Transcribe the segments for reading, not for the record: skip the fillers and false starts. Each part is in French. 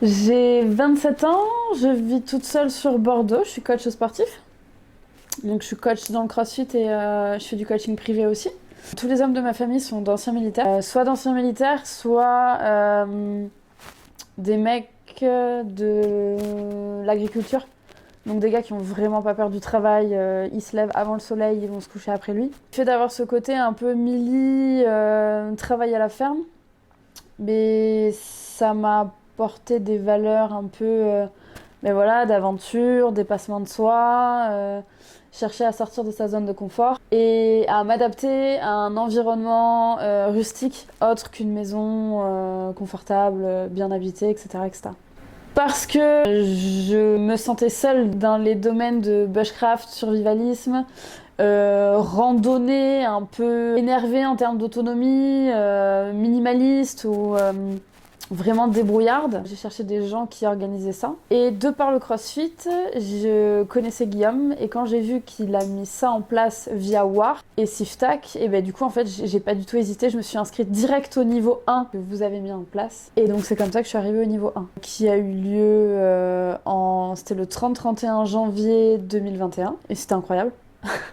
J'ai 27 ans, je vis toute seule sur Bordeaux, je suis coach sportif. Donc je suis coach dans le CrossFit et je fais du coaching privé aussi. Tous les hommes de ma famille sont d'anciens militaires, soit d'anciens militaires, soit des mecs de l'agriculture. Donc des gars qui ont vraiment pas peur du travail, ils se lèvent avant le soleil, ils vont se coucher après lui. Le fait d'avoir ce côté un peu mili, travail à la ferme, mais ça m'a apporté des valeurs un peu mais voilà, d'aventure, dépassement de soi, chercher à sortir de sa zone de confort et à m'adapter à un environnement rustique autre qu'une maison confortable, bien habitée, etc., etc. Parce que je me sentais seule dans les domaines de bushcraft, survivalisme, randonnée un peu énervée en termes d'autonomie, minimaliste ou vraiment débrouillarde. J'ai cherché des gens qui organisaient ça. Et de par le CrossFit, je connaissais Guillaume et quand j'ai vu qu'il a mis ça en place via WAR et Siftac, et ben du coup en fait j'ai pas du tout hésité, je me suis inscrite direct au niveau 1 que vous avez mis en place. Et donc c'est comme ça que je suis arrivée au niveau 1 qui a eu lieu c'était le 30-31 janvier 2021 et c'était incroyable.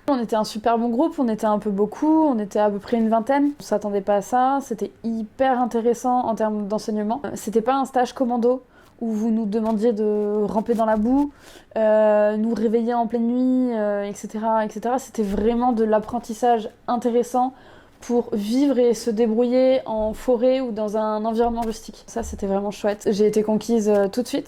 On était un super bon groupe, on était un peu beaucoup, on était à peu près une vingtaine. On s'attendait pas à ça, c'était hyper intéressant en termes d'enseignement. C'était pas un stage commando où vous nous demandiez de ramper dans la boue, nous réveiller en pleine nuit, etc., etc. C'était vraiment de l'apprentissage intéressant pour vivre et se débrouiller en forêt ou dans un environnement rustique. Ça, c'était vraiment chouette. J'ai été conquise tout de suite.